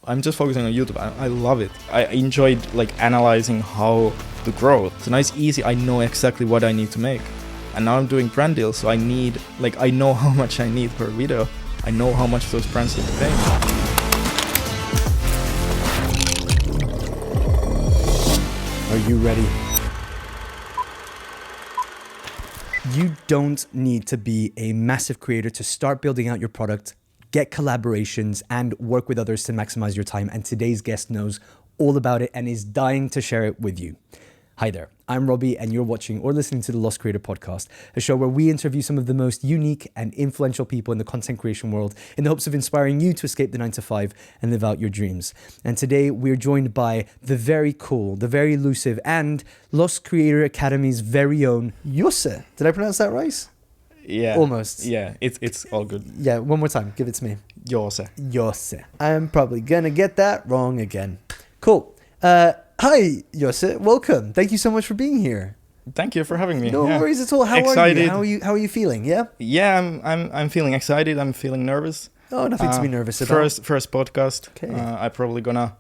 I'm just focusing on YouTube. I love it. I enjoyed like analyzing how to grow. So now it's easy. I know exactly what I need to make. And now I'm doing brand deals, so I know how much I need per video. I know how much those brands need to pay. Are you ready? You don't need to be a massive creator to start building out your product, get collaborations, and work with others to maximize your time. And today's guest knows all about it and is dying to share it with you. Hi there, I'm Robbie, and you're watching or listening to the Lost Creator Podcast, a show where we interview some of the most unique and influential people in the content creation world in the hopes of inspiring you to escape the 9-to-5 and live out your dreams. And today we're joined by the very cool, the very elusive, and Lost Creator Academy's very own Joose. Did I pronounce that right? Yeah. Almost. Yeah, it's all good. Yeah, one more time. Give it to me. Joose. Joose. I'm probably gonna get that wrong again. Cool. Hi, Joose. Welcome. Thank you so much for being here. Thank you for having me. No worries at all. How excited. are you? How are you feeling? Yeah. Yeah, I'm feeling excited. I'm feeling nervous. Oh, nothing to be nervous about. First podcast. Okay. I probably gonna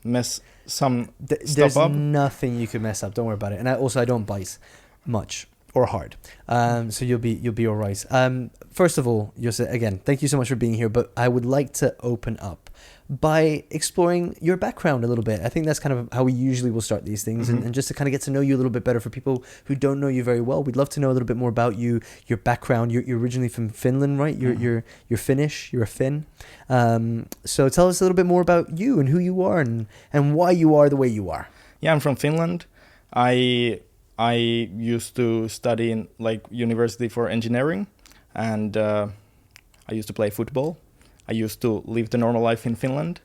mess some There's stuff up. nothing you can mess up. Don't worry about it. And I don't bite much or hard. So you'll be all right. First of all, Joose, again, thank you so much for being here. But I would like to open up by exploring your background a little bit. I think that's kind of how we usually will start these things, and just to kind of get to know you a little bit better. For people who don't know you very well, we'd love to know a little bit more about you, your background. You're originally from Finland, right? You're Finnish. You're a Finn. So tell us a little bit more about you and who you are and why you are the way you are. Yeah, I'm from Finland. I used to study in like university for engineering, and I used to play football. I used to live the normal life in Finland,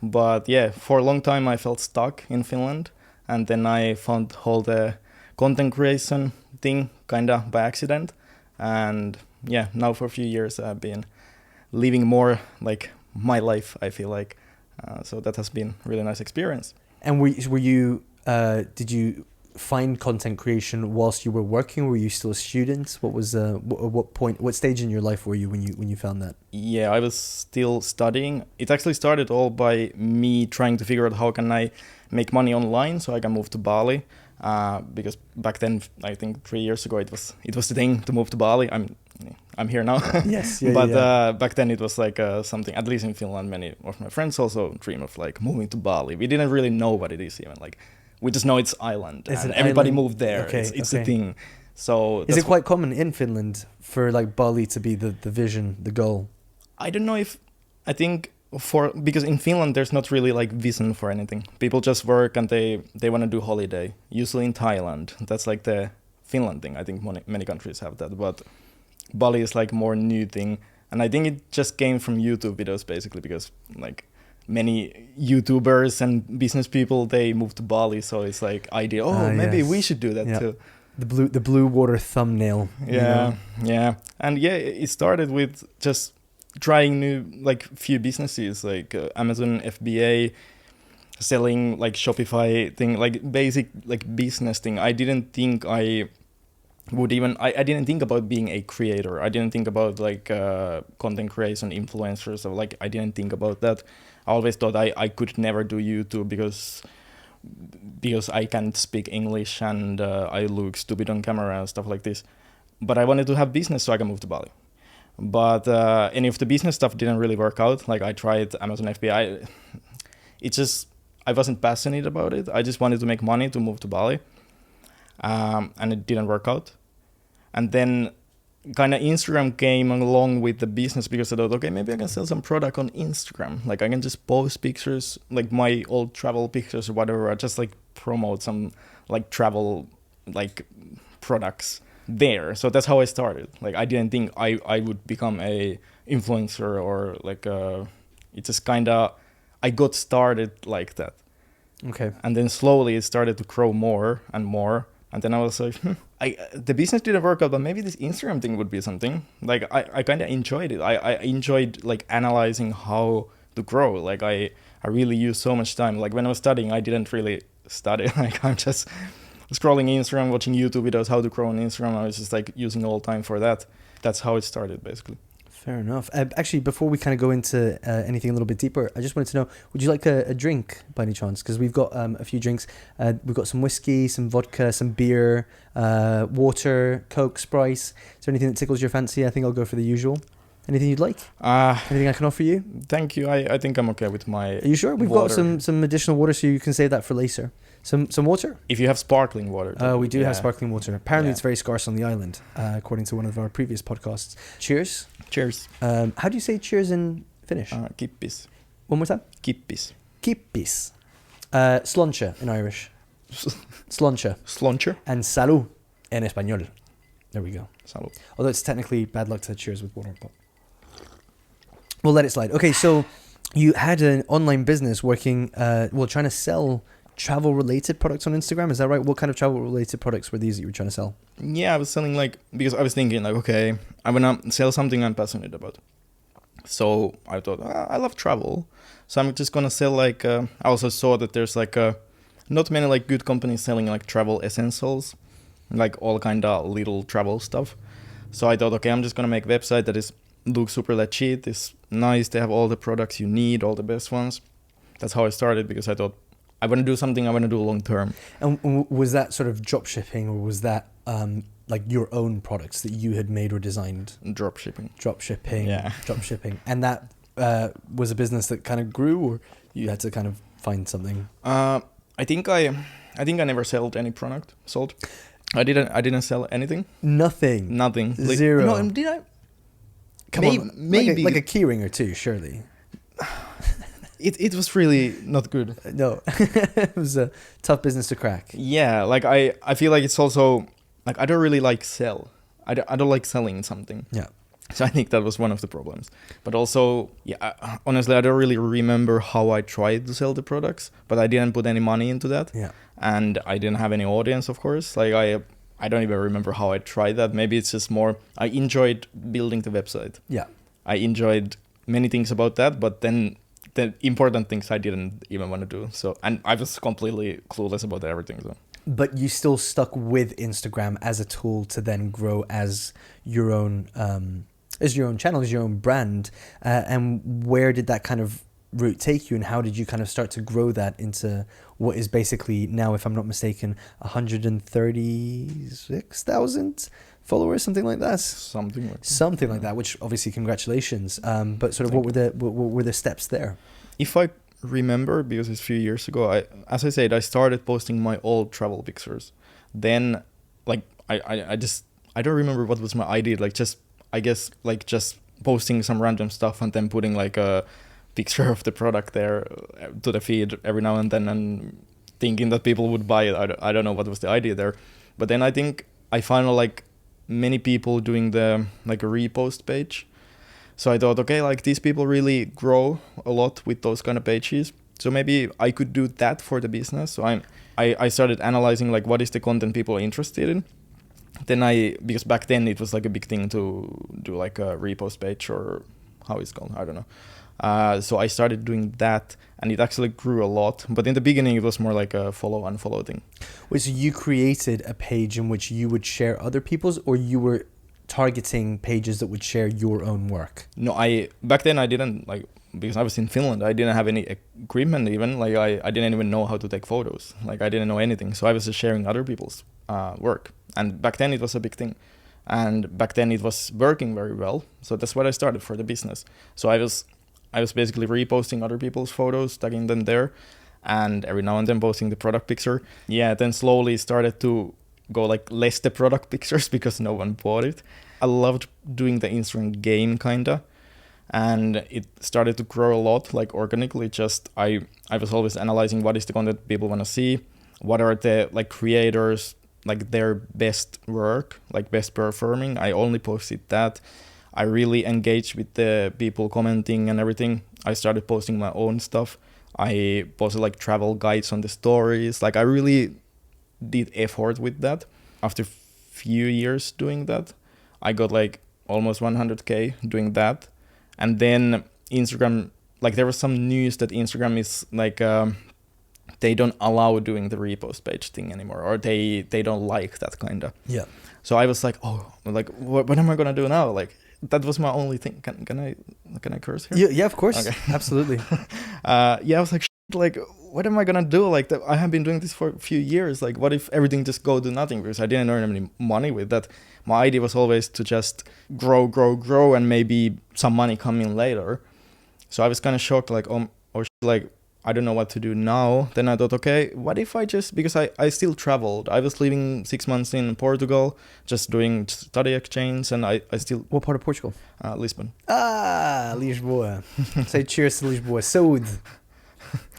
but yeah, for a long time I felt stuck in Finland, and then I found whole the content creation thing kinda by accident, and yeah, now for a few years I've been living more like my life, I feel like, so that has been a really nice experience. And were you did you find content creation whilst you were working? Were you still a student? What was what stage in your life were you when you found that? Yeah, I was still studying. It actually started all by me trying to figure out how can I make money online so I can move to Bali, because back then, I think 3 years ago, it was the thing to move to Bali. I'm here now. Yes, but yeah. Back then it was like something, at least in Finland, many of my friends also dream of like moving to Bali. We didn't really know what it is even, like we just know it's island, it's and an everybody island. moved there. Okay, it's the thing. So is it quite common in Finland for like Bali to be the vision, the goal? I don't know if, I think because in Finland there's not really like vision for anything. People just work and they want to do holiday. Usually in Thailand, that's like the Finland thing. I think many countries have that, but Bali is like more new thing. And I think it just came from YouTube videos basically, because like many YouTubers and business people, they moved to Bali, so it's like idea. Maybe we should do that too. The blue water thumbnail. Yeah, and yeah, it started with just trying new like few businesses like Amazon FBA, selling like Shopify thing, like basic like business thing. I didn't think I would even. I didn't think about being a creator. I didn't think about like content creation, influencers. So like I didn't think about that. I always thought I could never do YouTube because I can't speak English and I look stupid on camera and stuff like this. But I wanted to have business so I can move to Bali. But any of the business stuff didn't really work out. Like I tried Amazon FBA. I wasn't passionate about it. I just wanted to make money to move to Bali. And it didn't work out. And then kind of Instagram came along with the business because I thought, okay, maybe I can sell some product on Instagram. Like I can just post pictures, like my old travel pictures or whatever. I just like promote some like travel like products there. So that's how I started. Like I didn't think I would become a influencer or like it just kind of, I got started like that. Okay. And then slowly it started to grow more and more. And then I was like, the business didn't work out, but maybe this Instagram thing would be something. Like I kind of enjoyed it. I enjoyed like analyzing how to grow. Like I really used so much time. Like when I was studying, I didn't really study. Like I'm just scrolling Instagram, watching YouTube videos, how to grow on Instagram. I was just like using all time for that. That's how it started basically. Fair enough. Actually, before we kind of go into anything a little bit deeper, I just wanted to know, would you like a drink by any chance? Because we've got a few drinks. We've got some whiskey, some vodka, some beer, water, Coke, Sprite. Is there anything that tickles your fancy? I think I'll go for the usual. Anything you'd like? Anything I can offer you? Thank you. I think I'm okay with my Are you sure? We've water. got some additional water, so you can save that for later. Some water? If you have sparkling water. We do have sparkling water. Apparently, Yeah. it's very scarce on the island, according to one of our previous podcasts. Cheers. Cheers. How do you say cheers in Finnish? Kippis. One more time. Kippis. Kippis. Sloncha in Irish. Sloncha. Sloncher. And salud in español. There we go. Salud. Although it's technically bad luck to cheers with water, but we'll let it slide. Okay, so you had an online business working, trying to sell travel-related products on Instagram. Is that right? What kind of travel-related products were these that you were trying to sell? Yeah, I was selling because I was thinking okay, I want to sell something I'm passionate about. So I thought, I love travel. So I'm just going to sell I also saw that there's not many good companies selling travel essentials, all kind of little travel stuff. So I thought, okay, I'm just going to make a website that looks super legit. It's nice. They have all the products you need, all the best ones. That's how I started, because I thought I want to do something I want to do long term. And was that sort of drop shipping, or was that your own products that you had made or designed? Drop shipping. Yeah. Drop shipping. And that was a business that kind of grew, or you had to kind of find something? I think I never sold any product. I didn't sell anything. Nothing. Zero. No, did I? Come on, maybe like a keyring or two, surely. It was really not good. No, it was a tough business to crack. Yeah, I feel like it's also I don't really sell. I don't like selling something. Yeah. So I think that was one of the problems. But also, honestly, I don't really remember how I tried to sell the products, but I didn't put any money into that. Yeah. And I didn't have any audience, of course. I don't even remember how I tried that. Maybe it's just more, I enjoyed building the website. Yeah. I enjoyed many things about that, but then the important things I didn't even want to do. So, and I was completely clueless about everything. So. But you still stuck with Instagram as a tool to then grow as your own channel, as your own brand. And where did that kind of route take you, and how did you kind of start to grow that into what is basically now, if I'm not mistaken, 136,000 followers, something like that? Something like that, which obviously congratulations. But sort of what were the steps there? If I remember, because it's a few years ago, as I said, I started posting my old travel pictures. Then I don't remember what was my idea, just posting some random stuff and then putting a picture of the product there to the feed every now and then, and thinking that people would buy it. I don't know what was the idea there. But then I think I found many people doing the a repost page. So I thought, okay, these people really grow a lot with those kind of pages. So maybe I could do that for the business. So I started analyzing what is the content people are interested in. Then because back then it was a big thing to do a repost page, or how it's called, I don't know. So I started doing that, and it actually grew a lot. But in the beginning, it was more like a follow-unfollow thing. Wait, so you created a page in which you would share other people's, or you were targeting pages that would share your own work? No, back then I didn't because I was in Finland. I didn't have any equipment even. I didn't even know how to take photos. I didn't know anything. So I was just sharing other people's work. And back then it was a big thing. And back then it was working very well. So that's what I started for the business. So I was basically reposting other people's photos, tagging them there, and every now and then posting the product picture. Yeah, then slowly started to go less the product pictures because no one bought it. I loved doing the Instagram game kinda, and it started to grow a lot organically. Just I was always analyzing what is the content people want to see, what are the creators, their best work, best performing. I only posted that. I really engaged with the people commenting and everything. I started posting my own stuff. I posted travel guides on the stories. I really did effort with that. After few years doing that, I got almost 100K doing that. And then Instagram, there was some news that Instagram is they don't allow doing the repost page thing anymore, or they don't like that kind of. Yeah. So I was what am I gonna do now? that was my only thing. Can I curse here? Yeah, of course. Okay. Absolutely. Yeah, I was like, like, what am I gonna do? Like, I have been doing this for a few years. Like, what if everything just go to nothing? Because I didn't earn any money with that. My idea was always to just grow, and maybe some money come in later. So I was kind of shocked, like, like, I don't know what to do now. Then I thought, okay, what if I just, because I still traveled. I was living 6 months in Portugal, just doing study exchange, and I still... What part of Portugal? Lisbon. Lisboa. Say cheers to Lisboa. Saúde.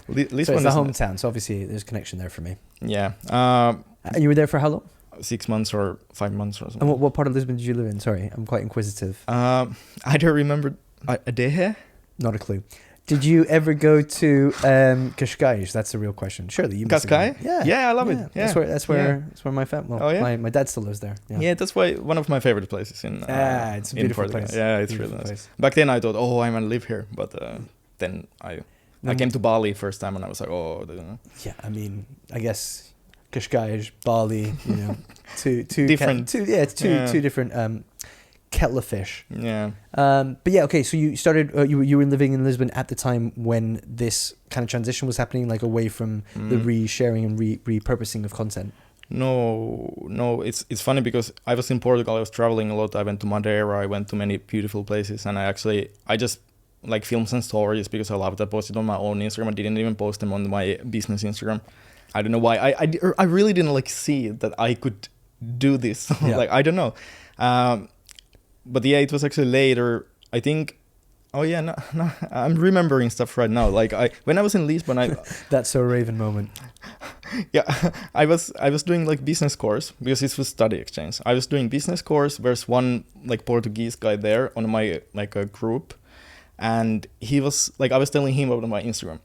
Lisbon So it's is the hometown, so obviously there's a connection there for me. Yeah. And you were there for how long? 6 months or 5 months or something. And what part of Lisbon did you live in? Sorry, I'm quite inquisitive. I don't remember. Adeje? Not a clue. Did you ever go to Cascais? That's a real question. Surely you must have Cascais? been. Yeah, I love it. Yeah. That's where my family. Well, Oh, yeah? my dad still lives there. Yeah, that's why one of my favorite places in. It's a beautiful Portugal. place. Yeah, it's Beautiful really nice. place. Back then I thought, I'm gonna live here, but then I came to Bali first time and I was like, Yeah, I mean, I guess Cascais, Bali, two Different. two different kettle of fish. Yeah. But yeah, okay. So you started. You were living in Lisbon at the time when this kind of transition was happening, like away from the resharing and repurposing of content. No. It's funny because I was in Portugal. I was traveling a lot. I went to Madeira. I went to many beautiful places, and I just like films and stories because I loved that. Posted on my own Instagram. I didn't even post them on my business Instagram. I don't know why. I really didn't like see that I could do this. Yeah. Like I don't know. But yeah, it was actually later. I think. Oh yeah, no. I'm remembering stuff right now. Like when I was in Lisbon, That's so Raven moment. Yeah, I was doing like business course because this was study exchange. I was doing business course. There's one like Portuguese guy there on my like a group, and he was like, I was telling him about my Instagram,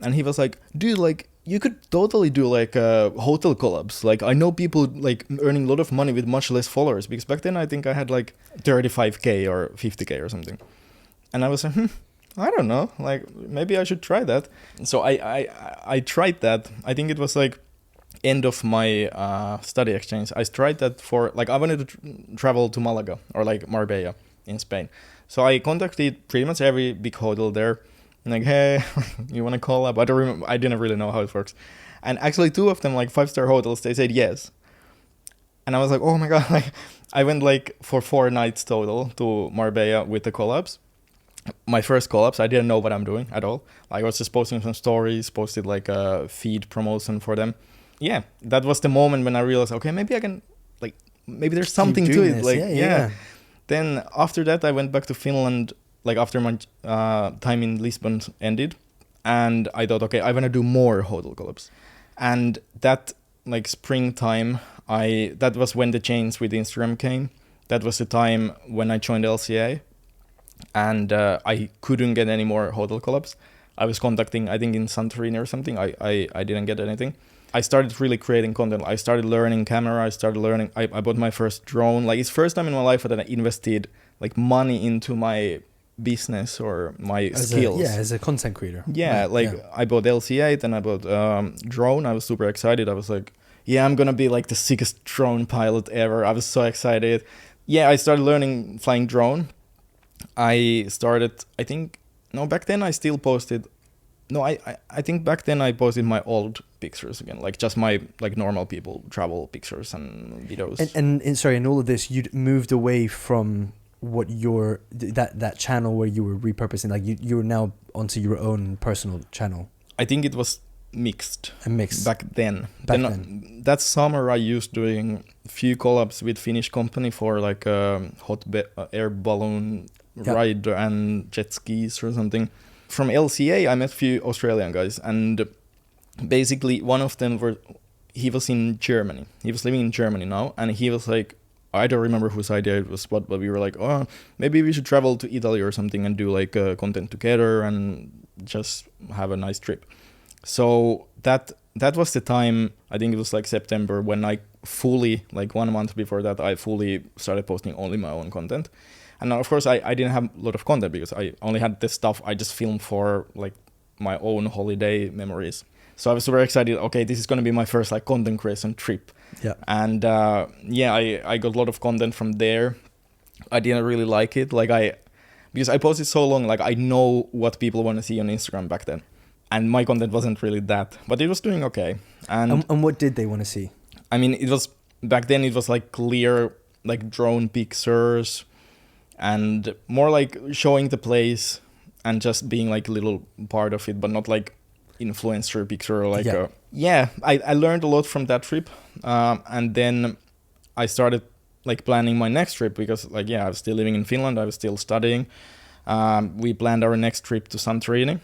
and he was like, dude, like you could totally do like hotel collabs. Like I know people like earning a lot of money with much less followers, because back then I think I had like 35k or 50k or something, and I was like, I don't know, like maybe I should try that. So I tried that. I think it was like end of my study exchange. I tried that for like, I wanted to travel to Malaga or like Marbella in Spain. So I contacted pretty much every big hotel there. Like, hey, you want to collab? I didn't really know how it works. And actually 2 of them, like 5-star hotels, they said yes. And I was like, oh my God, like I went like for 4 nights total to Marbella with the collabs. My first collabs, I didn't know what I'm doing at all. Like, I was just posting some stories, posted like a feed promotion for them. Yeah, that was the moment when I realized, okay, maybe I can, like, maybe there's something to it. This. Like, Yeah. Then after that, I went back to Finland, like after my time in Lisbon ended. And I thought, okay, I want to do more hotel collabs. And that, like, springtime, that was when the change with Instagram came. That was the time when I joined LCA. And I couldn't get any more hotel collabs. I was contacting, I think in Santorini or something. I didn't get anything. I started really creating content. I started learning camera. I bought my first drone. Like, it's first time in my life that I invested like money into my business or my skills. As a content creator. Yeah, I bought LCA, then I bought drone. I was super excited. I was like, yeah, I'm gonna be like the sickest drone pilot ever. I was so excited. Yeah, I started learning flying drone. Back then I still posted. No, I think back then I posted my old pictures again, like just my like normal people travel pictures and videos. And sorry, in all of this, you'd moved away from what that channel where you were repurposing, like you were now onto your own personal channel. I think it was mixed. Back then. That summer I used doing a few collabs with Finnish company for like a air balloon ride and jet skis or something. From LCA I met a few Australian guys, and basically one of them he was in Germany. He was living in Germany now, and he was like, I don't remember whose idea it was, but we were like, oh, maybe we should travel to Italy or something and do like content together and just have a nice trip. So that was the time, I think it was like September, when I fully, like 1 month before that, I fully started posting only my own content. And of course I didn't have a lot of content because I only had this stuff I just filmed for like my own holiday memories. So I was super excited. Okay, this is going to be my first like content creation trip. Yeah. And I got a lot of content from there. I didn't really like it. Because I posted so long, like I know what people want to see on Instagram back then. And my content wasn't really that, but it was doing okay. And what did they want to see? I mean, it was back then. It was like clear, like drone pictures, and more like showing the place and just being like a little part of it, but not like influencer picture. Or like, I learned a lot from that trip, and then I started like planning my next trip because like I was still living in Finland. I was still studying. We planned our next trip to Santorini.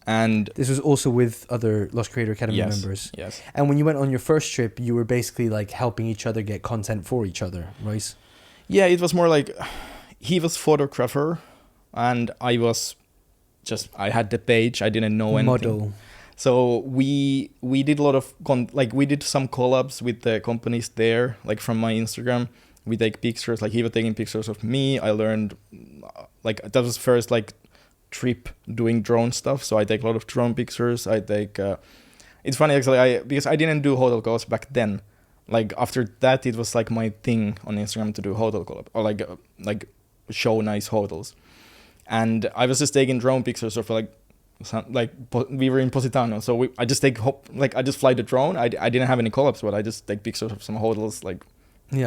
And this was also with other Lost Creator Academy members. Yes. And when you went on your first trip, you were basically like helping each other get content for each other, right? Yeah, it was more like he was photographer and I had the page. I didn't know anything. Model. So we did a lot of we did some collabs with the companies there, like from my Instagram. We take pictures, like he was taking pictures of me. I learned like that was first like trip doing drone stuff, so I take a lot of drone pictures. I take it's funny actually, because I didn't do hotel collabs back then. Like after that it was like my thing on Instagram to do hotel collab or like show nice hotels. And I was just taking drone pictures of like we were in Positano, so I just fly the drone. I didn't have any collabs, but I just take pictures of some hotels like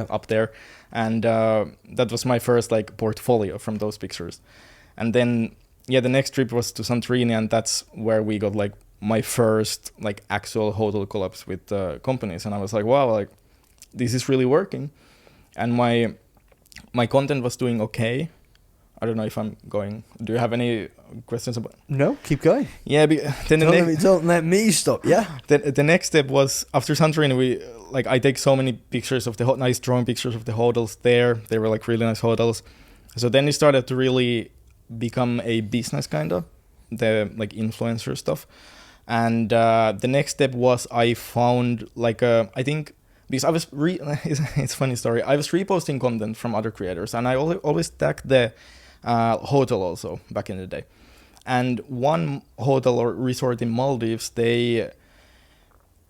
up there, and that was my first like portfolio from those pictures. And then the next trip was to Santorini, and that's where we got like my first like actual hotel collabs with companies. And I was like, wow, like this is really working. And my content was doing okay. I don't know if I'm going. Do you have any questions about? No, keep going. Yeah, then don't let me stop. Yeah. The next step was after Santorini. I take so many pictures of the nice drone pictures of the hotels there. They were like really nice hotels. So then it started to really become a business kind of, the like influencer stuff. And the next step was I found I think because I was it's a funny story. I was reposting content from other creators, and I always tagged the hotel also back in the day. And one hotel or resort in Maldives, they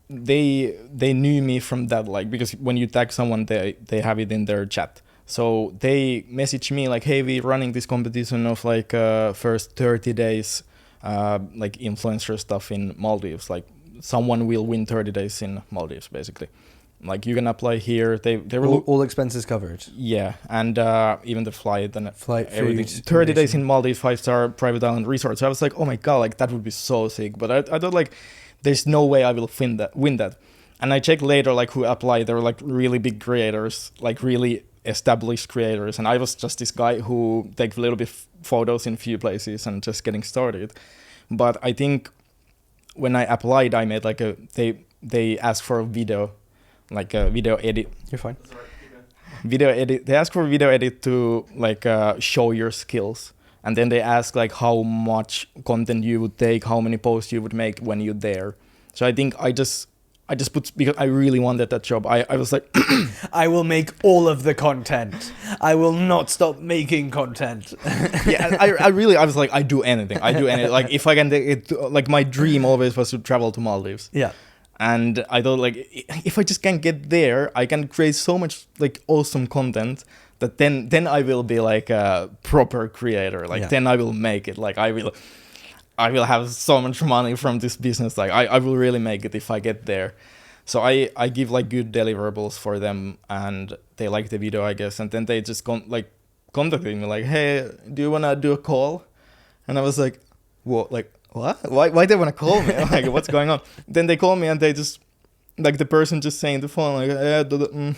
knew me from that, like, because when you tag someone, they have it in their chat. So they messaged me like, hey, we're running this competition of like first 30 days like influencer stuff in Maldives. Like someone will win 30 days in Maldives, basically. Like you can apply here. They were all expenses covered. Yeah, and even the flight and everything. Food, 30 days in Maldives, 5-star private island resort. So I was like, oh my god, like that would be so sick. But I thought like, there's no way I will win that. And I checked later like who applied. They were like really big creators, like really established creators, and I was just this guy who takes a little bit photos in few places and just getting started. But I think when I applied, I made like they asked for a video, like a video edit. You're fine. Video edit. They ask for a video edit to like show your skills, and then they ask like how much content you would take, how many posts you would make when you're there. So I think I just put, because I really wanted that job. I was like, I will make all of the content. I will not stop making content. Yeah, I was like, I do anything. Like if I can take it, like my dream always was to travel to Maldives. Yeah. And I thought like, if I just can get there, I can create so much like awesome content that then I will be like a proper creator. Like then I will make it. Like I will have so much money from this business. Like I will really make it if I get there. So I give like good deliverables for them, and they like the video, I guess. And then they just contacted me like, hey, do you want to do a call? And I was like, what? Like, what? Why they want to call me? Like, what's going on? Then they call me, and they just, like the person just saying the phone, like,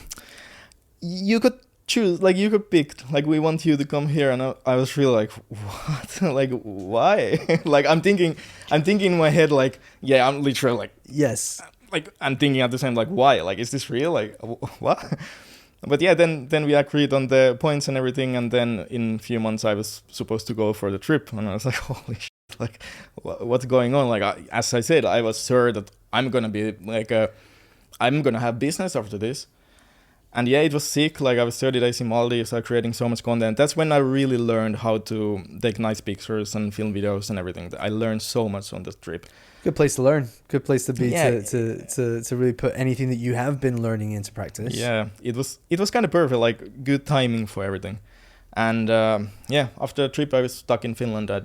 you could choose, like you could pick, like we want you to come here. And I was really like, what? Like why? Like I'm thinking in my head like, yeah, I'm literally like, yes, like I'm thinking at the same like, why? Like is this real? Like what? But yeah, then we agreed on the points and everything, and then in a few months I was supposed to go for the trip, and I was like, holy shit, like what's going on? Like as I said, I was sure that I'm gonna be like I'm gonna have business after this. And yeah, it was sick. Like I was 30 days in Maldives, creating so much content. That's when I really learned how to take nice pictures and film videos and everything. I learned so much on this trip. Good place to learn. Good place to be Yeah. to really put anything that you have been learning into practice. Yeah, it was kind of perfect, like good timing for everything. And yeah, after the trip, I was stuck in Finland. I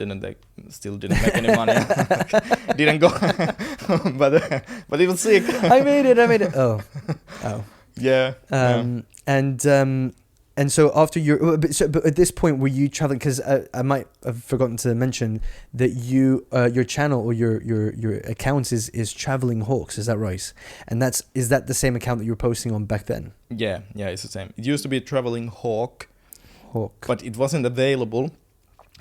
still didn't make any money. Didn't go, but it was sick. I made it. Oh. Yeah. And so after but at this point, were you traveling? Because I might have forgotten to mention that your channel or your account is Traveling Hawks. Is that right? And is that the same account that you were posting on back then? Yeah, it's the same. It used to be Traveling Hawk, but it wasn't available,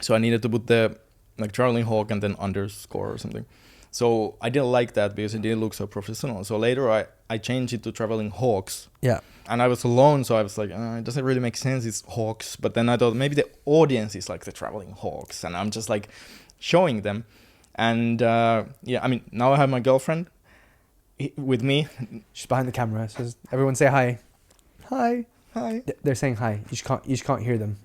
so I needed to put the like Traveling Hawk and then underscore or something. So I didn't like that because it didn't look so professional. So later I changed it to Traveling Hawks. Yeah. And I was alone, so I was like, it doesn't really make sense. It's Hawks. But then I thought maybe the audience is like the Traveling Hawks. And I'm just like showing them. And yeah, I mean, now I have my girlfriend with me. She's behind the camera. So everyone say hi. Hi. Hi. They're saying hi. You just can't hear them.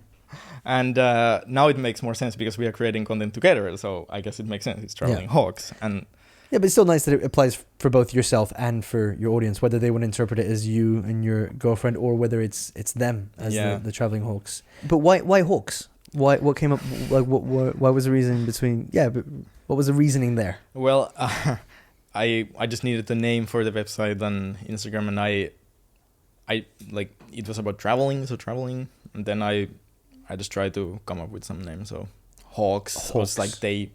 And now it makes more sense because we are creating content together. So I guess it makes sense. It's Traveling Hawks. And yeah, but it's still nice that it applies for both yourself and for your audience, whether they want to interpret it as you and your girlfriend or whether it's them as the Traveling Hawks. But why Hawks? What came up? Like what was the reason between? Yeah, but what was the reasoning there? Well, I just needed the name for the website on Instagram, and I like it was about traveling, and then I just tried to come up with some name. So Hawks. Was like they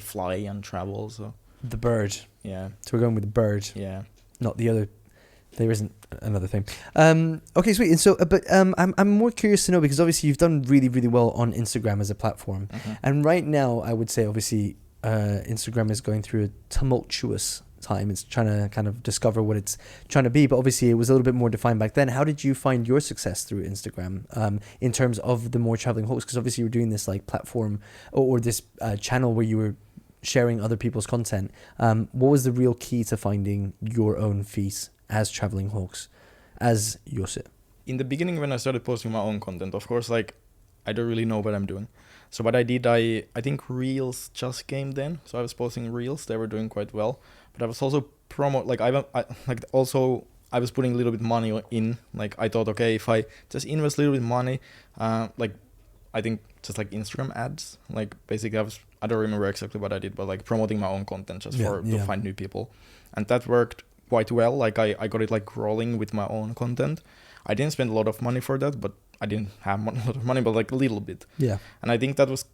fly and travel. So the bird. Yeah. So we're going with the bird. Yeah. Not the other. There isn't another thing. Okay, sweet. And so, but I'm more curious to know because obviously you've done really, really well on Instagram as a platform, and right now I would say obviously Instagram is going through a tumultuous time. It's trying to kind of discover what it's trying to be, but obviously it was a little bit more defined back then. How did you find your success through Instagram in terms of the more Traveling Hawks? Because obviously you were doing this like platform or this channel where you were sharing other people's content. What was the real key to finding your own feet as Traveling Hawks, as Joose? In the beginning, when I started posting my own content, of course, like I don't really know what I'm doing. So what I did, I think Reels just came then. So I was posting Reels; they were doing quite well. But I was also I was putting a little bit money in. Like I thought, okay, if I just invest a little bit money, like I think just like Instagram ads, like basically I don't remember exactly what I did, but like promoting my own content just to find new people, and that worked quite well. Like I got it like rolling with my own content. I didn't spend a lot of money for that, but I didn't have a lot of money, but like a little bit. Yeah. And I think that was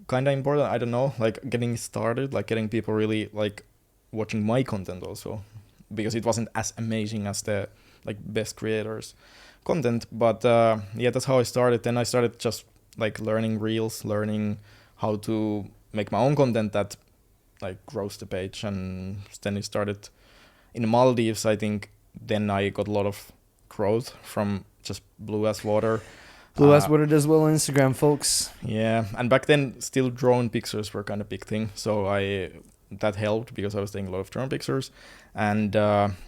kind of important. I don't know, like getting started, like getting people really like watching my content also, because it wasn't as amazing as the like best creators content. But yeah, that's how I started. Then I started just like learning Reels, learning how to make my own content that like grows the page. And then it started in the Maldives. I think then I got a lot of growth from just blue as water. Blue as water does well on Instagram, folks. Yeah, and back then still drone pictures were kind of big thing, so that helped because I was taking a lot of drone pictures. And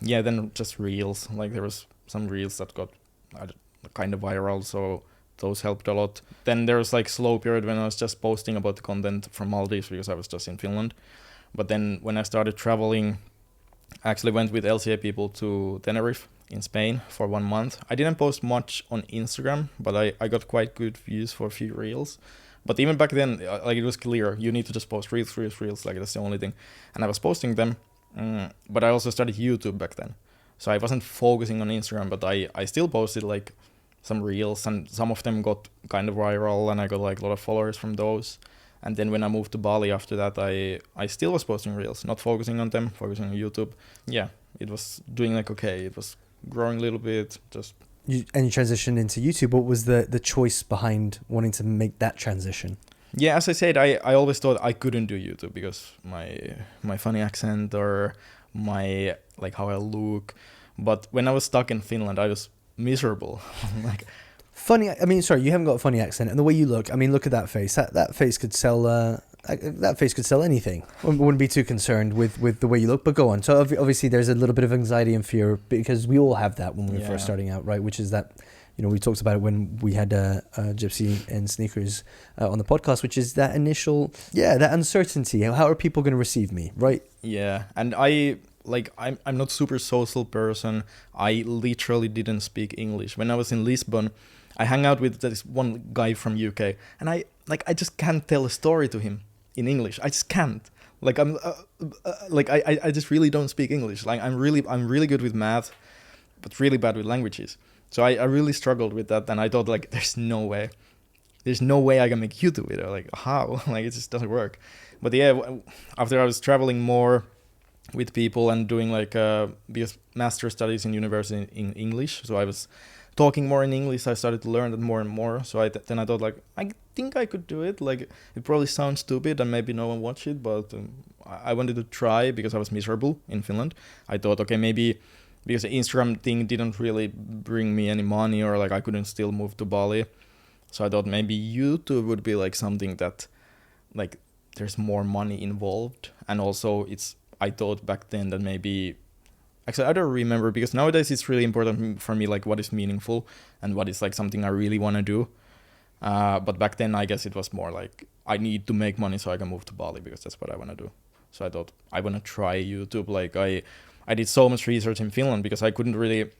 yeah, then just Reels, like there was some Reels that got kind of viral, so those helped a lot. Then there was like slow period when I was just posting about the content from Maldives because I was just in Finland. But then when I started traveling, I actually went with LCA people to Tenerife in Spain for 1 month. I didn't post much on Instagram, but I got quite good views for a few Reels. But even back then, like it was clear, you need to just post Reels, like that's the only thing. And I was posting them, but I also started YouTube back then. So I wasn't focusing on Instagram, but I still posted like some Reels, and some of them got kind of viral, and I got like a lot of followers from those. And then when I moved to Bali after that, I still was posting Reels, not focusing on them, focusing on YouTube. Yeah, it was doing like okay. It was growing a little bit, just... You transitioned into YouTube. What was the choice behind wanting to make that transition? Yeah, as I said, I always thought I couldn't do YouTube because my funny accent or my like how I look. But when I was stuck in Finland, I was miserable. Like funny. I mean, sorry, you haven't got a funny accent, and the way you look. I mean, look at that face. That face could sell that face could sell anything. Wouldn't be too concerned with the way you look, but go on. So obviously there's a little bit of anxiety and fear because we all have that when we're first starting out, right? Which is that, we talked about it when we had Gypsy and Sneakers on the podcast, which is that initial, that uncertainty. How are people going to receive me, right? Yeah, and I'm not super social person. I literally didn't speak English. When I was in Lisbon, I hung out with this one guy from UK, and I just can't tell a story to him in English. I just can't. I just really don't speak English. Like I'm really good with math, but really bad with languages. So I really struggled with that, and I thought like there's no way I can make YouTube video. Like how? Like it just doesn't work. But yeah, after I was traveling more with people and doing because master studies in university in English, so I was talking more in English. I started to learn that more and more. So then I thought like I think I could do it. Like it probably sounds stupid and maybe no one watch it, but I wanted to try because I was miserable in Finland. I thought okay, maybe because the Instagram thing didn't really bring me any money, or like I couldn't still move to Bali. So I thought maybe YouTube would be like something that like there's more money involved, and also I thought back then that maybe actually I don't remember, because nowadays it's really important for me like what is meaningful and what is like something I really want to do. But back then I guess it was more like I need to make money so I can move to Bali because that's what I want to do. So I thought I want to try YouTube. Like I did so much research in Finland because I couldn't really,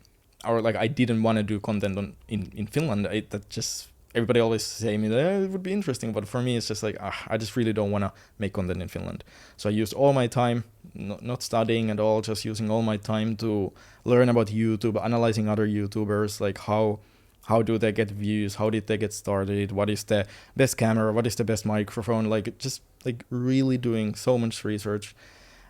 or like I didn't want to do content in Finland. That just everybody always say me that it would be interesting, but for me it's just like I just really don't want to make content in Finland. So I used all my time, not studying at all, just using all my time to learn about YouTube, analyzing other YouTubers, like how do they get views, how did they get started, what is the best camera, what is the best microphone, like just like really doing so much research.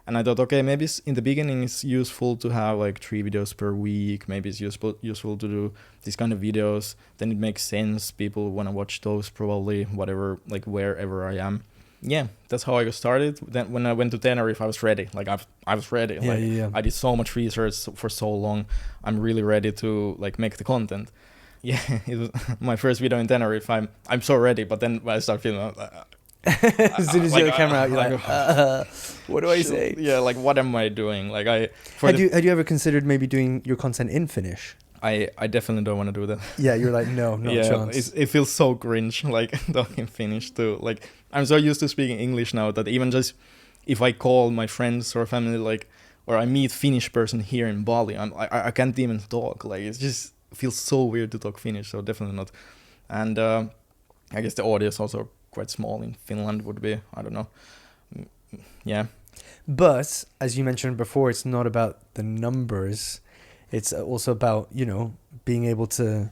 And I thought, okay, maybe in the beginning it's useful to have like 3 videos per week. Maybe it's useful to do these kind of videos. Then it makes sense. People want to watch those probably, whatever, like wherever I am. Yeah, that's how I got started. Then when I went to Tenerife, I was ready. Like I was ready. I did so much research for so long. I'm really ready to like make the content. Yeah, it was my first video in Tenerife. I'm so ready. But then when I start feeling as soon as you have the camera out, you're like, what do I say? Yeah, like what am I doing? Like had you ever considered maybe doing your content in Finnish? I definitely don't want to do that. Yeah, you're like, no chance. It feels so cringe, like talking Finnish too. Like I'm so used to speaking English now that even just if I call my friends or family, like, or I meet Finnish person here in Bali, I can't even talk. Like it just feels so weird to talk Finnish. So definitely not. And I guess the audience also quite small in Finland would be, I don't know. Yeah. But as you mentioned before, it's not about the numbers. It's also about, being able to,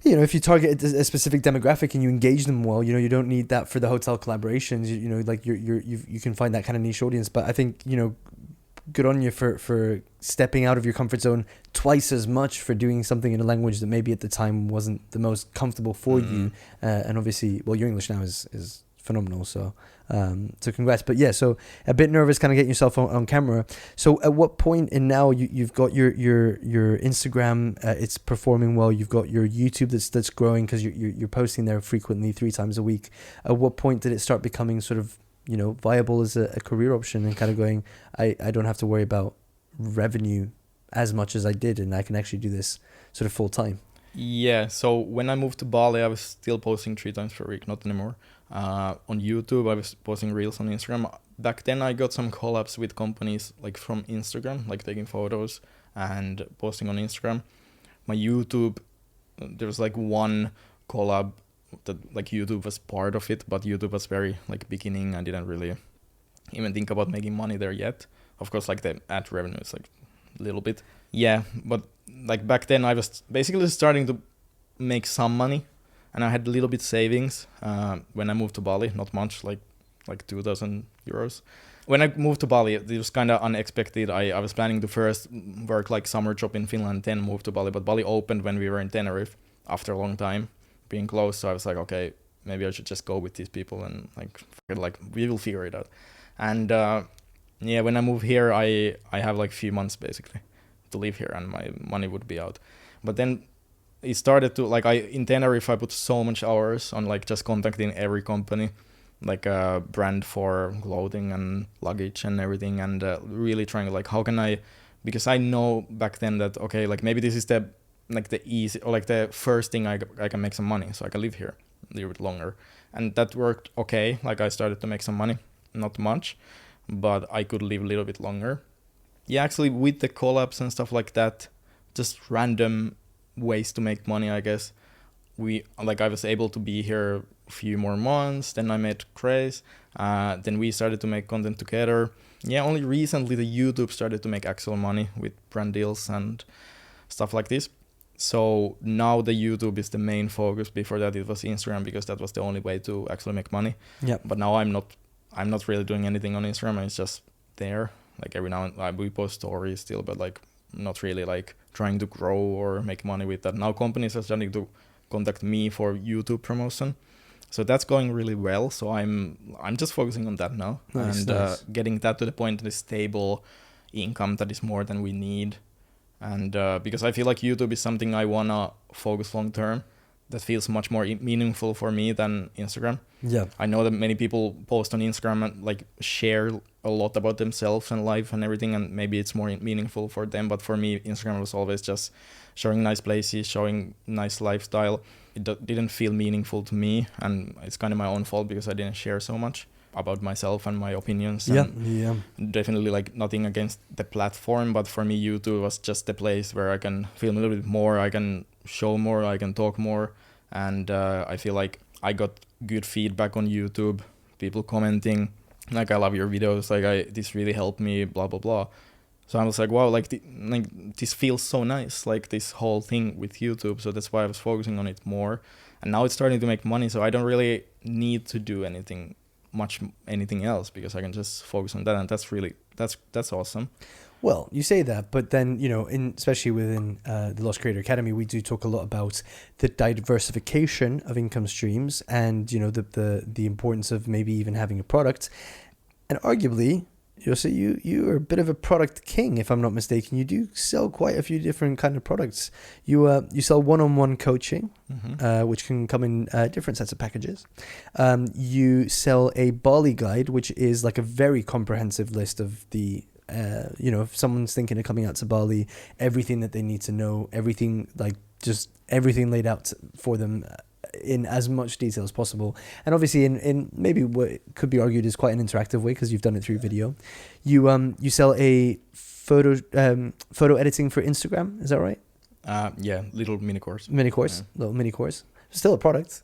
if you target a specific demographic and you engage them well, you don't need that for the hotel collaborations. Like you can find that kind of niche audience. But I think, good on you for stepping out of your comfort zone twice as much, for doing something in a language that maybe at the time wasn't the most comfortable for you. And obviously, well, your English now is phenomenal. So congrats. But yeah, so a bit nervous kind of getting yourself on camera. So at what point in now you've got your Instagram, it's performing well. You've got your YouTube that's growing because you're posting there frequently 3 times a week. At what point did it start becoming sort of, viable as a career option and kind of going, I don't have to worry about revenue as much as I did, and I can actually do this sort of full time? Yeah, so when I moved to Bali, I was still posting 3 times per week, not anymore. On YouTube, I was posting reels on Instagram. Back then, I got some collabs with companies like from Instagram, like taking photos and posting on Instagram. My YouTube, there was like one collab that like YouTube was part of it, but YouTube was very like beginning. I didn't really even think about making money there yet. Of course, like the ad revenue is like a little bit. Yeah, but like back then I was basically starting to make some money, and I had a little bit savings when I moved to Bali. Not much, like 2,000 euros. When I moved to Bali, it was kind of unexpected. I was planning to first work like summer job in Finland, then move to Bali. But Bali opened when we were in Tenerife after a long time being closed. So I was like, okay, maybe I should just go with these people and like we will figure it out. And yeah, when I moved here, I have like few months basically to live here, and my money would be out. But then it started to in Tenerife I put so much hours on like just contacting every company, like a brand for clothing and luggage and everything, and really trying like how can I, because I know back then that okay, like maybe this is the like the easy or like the first thing I can make some money, so I can live here a little bit longer, and that worked okay. Like I started to make some money, not much, but I could live a little bit longer. Yeah, actually with the collabs and stuff like that, just random ways to make money, I guess. I was able to be here a few more months, then I met Chris, then we started to make content together. Yeah, only recently the YouTube started to make actual money with brand deals and stuff like this. So now the YouTube is the main focus. Before that it was Instagram, because that was the only way to actually make money. Yeah. But now I'm not really doing anything on Instagram. It's just there. Like every now and then we post stories still, but like not really like trying to grow or make money with that. Now companies are starting to contact me for YouTube promotion. So that's going really well. So I'm just focusing on that now. Nice. Getting that to the point that is stable income that is more than we need. And because I feel like YouTube is something I want to focus long term, that feels much more meaningful for me than Instagram. Yeah. I know that many people post on Instagram and like share a lot about themselves and life and everything, and maybe it's more meaningful for them. But for me, Instagram was always just showing nice places, showing nice lifestyle. It didn't feel meaningful to me, and it's kind of my own fault because I didn't share so much about myself and my opinions. Yeah. Definitely like nothing against the platform, but for me YouTube was just the place where I can film a little bit more, I can show more, I can talk more, and I feel like I got good feedback on YouTube, people commenting like I love your videos, like this really helped me, blah blah blah. So I was like, wow, like this feels so nice, like this whole thing with YouTube. So that's why I was focusing on it more, and now it's starting to make money, so I don't really need to do anything else, because I can just focus on that, and that's awesome. Well, you say that, but then, you know, especially within the Lost Creator Academy, we do talk a lot about the diversification of income streams, and, you know, the importance of maybe even having a product. And arguably, Joose, you are a bit of a product king, if I'm not mistaken. You do sell quite a few different kind of products. You sell one-on-one coaching, which can come in different sets of packages. You sell a Bali guide, which is like a very comprehensive list of the you know, if someone's thinking of coming out to Bali, everything that they need to know, everything, like just everything laid out for them in as much detail as possible, and obviously in maybe what could be argued is quite an interactive way, because you've done it through video. You sell a photo editing for Instagram, is that right? Yeah, little mini course, little mini course, still a product.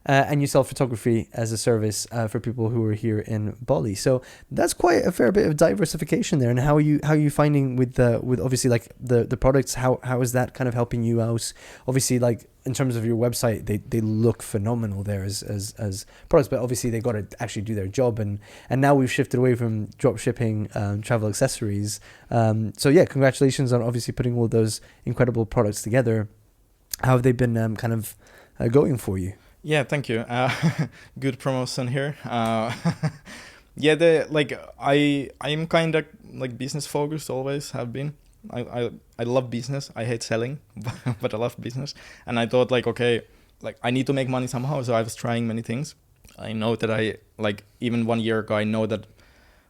And you sell photography as a service for people who are here in Bali. So that's quite a fair bit of diversification there. And how are you finding with obviously like the products? How is that kind of helping you out? Obviously, like in terms of your website, they look phenomenal there as products, but obviously they got to actually do their job. And now we've shifted away from drop shipping, travel accessories. So yeah, congratulations on obviously putting all those incredible products together. How have they been kind of going for you? Yeah, thank you. Good promotion here. Yeah, I'm kind of like business focused, always have been. I love business. I hate selling, but I love business. And I thought like, okay, like I need to make money somehow. So I was trying many things. I know that I like even 1 year ago, I know that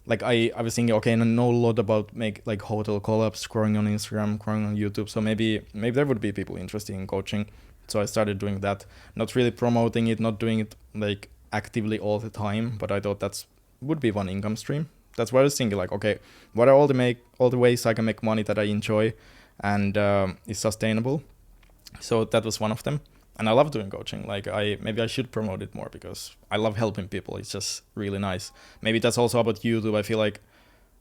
like I was thinking, okay, and I know a lot about make like hotel collabs, growing on Instagram, growing on YouTube. So maybe there would be people interested in coaching. So I started doing that, not really promoting it, not doing it like actively all the time, but I thought would be one income stream. That's why I was thinking like, okay, what are all the ways I can make money that I enjoy and is sustainable? So that was one of them. And I love doing coaching. Like maybe I should promote it more, because I love helping people. It's just really nice. Maybe that's also about YouTube. I feel like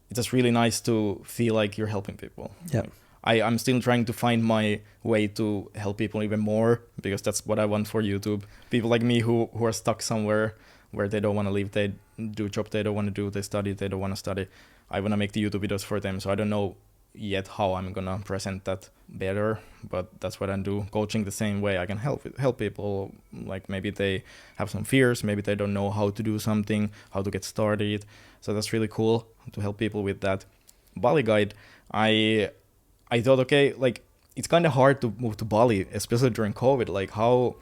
it's just really nice to feel like you're helping people. Yeah. I'm still trying to find my way to help people even more, because that's what I want for YouTube. People like me who are stuck somewhere where they don't want to live, they do a job they don't want to do, they study, they don't want to study. I want to make the YouTube videos for them. So I don't know yet how I'm going to present that better, but that's what I do. Coaching the same way, I can help people. Like maybe they have some fears, maybe they don't know how to do something, how to get started. So that's really cool to help people with that. Bali guide, I thought, okay, like it's kind of hard to move to Bali, especially during COVID. Like how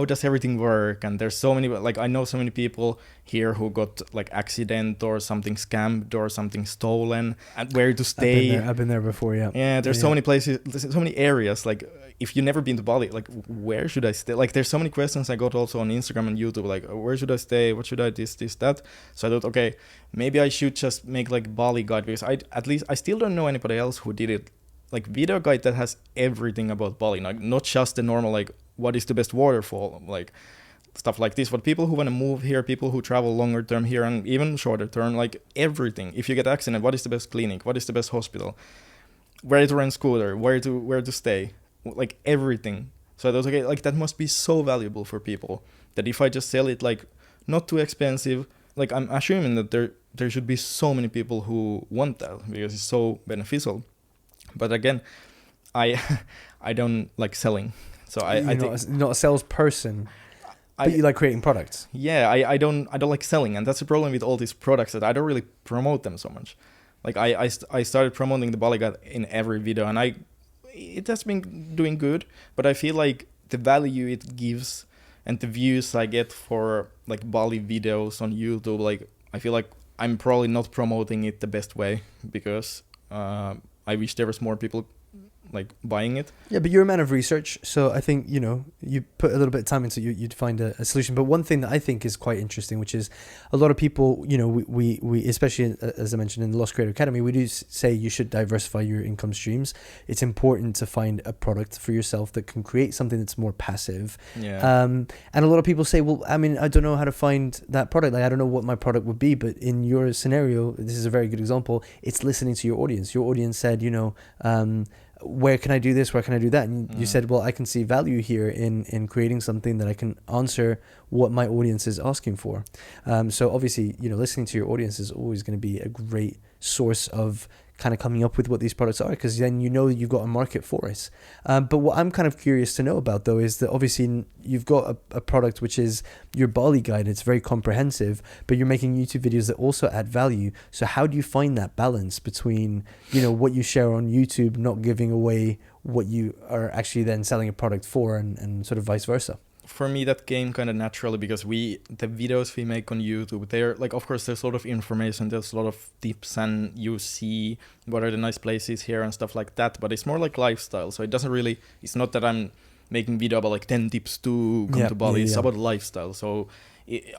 does everything work? And there's so many, like I know so many people here who got like accident or something scammed or something stolen, and where to stay. I've been there before. Yeah. Yeah, there's so many places, there's so many areas. Like if you've never been to Bali, like where should I stay? Like there's so many questions I got also on Instagram and YouTube, like where should I stay? What should I this that? So I thought, okay, maybe I should just make like Bali guide, because I still don't know anybody else who did it. Like video guide that has everything about Bali, like not just the normal like what is the best waterfall, like stuff like this, but people who want to move here, people who travel longer term here and even shorter term, like everything. If you get accident, what is the best clinic, what is the best hospital, where to rent scooter, where to stay, like everything. So I was okay, like that must be so valuable for people, that if I just sell it like not too expensive, like I'm assuming that there should be so many people who want that because it's so beneficial. But again, I don't like selling, so I think not a salesperson, but you like creating products. Yeah, I don't like selling, and that's the problem with all these products, that I don't really promote them so much. Like I started promoting the Bali Guide in every video, and it has been doing good, but I feel like the value it gives and the views I get for like Bali videos on YouTube, like I feel like I'm probably not promoting it the best way, because I wish there was more people like buying it. Yeah, but you're a man of research, so I think you put a little bit of time into you'd find a solution. But one thing that I think is quite interesting, which is a lot of people, we especially as I mentioned in the Lost Creator Academy, we do say you should diversify your income streams. It's important to find a product for yourself that can create something that's more passive. Yeah. And a lot of people say, well, I mean, I don't know how to find that product. Like I don't know what my product would be. But in your scenario, this is a very good example. It's listening to your audience. Your audience said, where can I do this? Where can I do that? And you said, well, I can see value here in creating something that I can answer what my audience is asking for. So obviously, listening to your audience is always going to be a great source of kind of coming up with what these products are, because then you've got a market for it. But what I'm kind of curious to know about, though, is that obviously you've got a product which is your Bali guide. It's very comprehensive, but you're making YouTube videos that also add value. So how do you find that balance between what you share on YouTube, not giving away what you are actually then selling a product for, and sort of vice versa? For me, that came kind of naturally, because the videos we make on YouTube, they're like, of course, there's a lot of information, there's a lot of tips, and you see what are the nice places here and stuff like that, but it's more like lifestyle. So it's not that I'm making video about like 10 tips to come to Bali. It's about lifestyle. So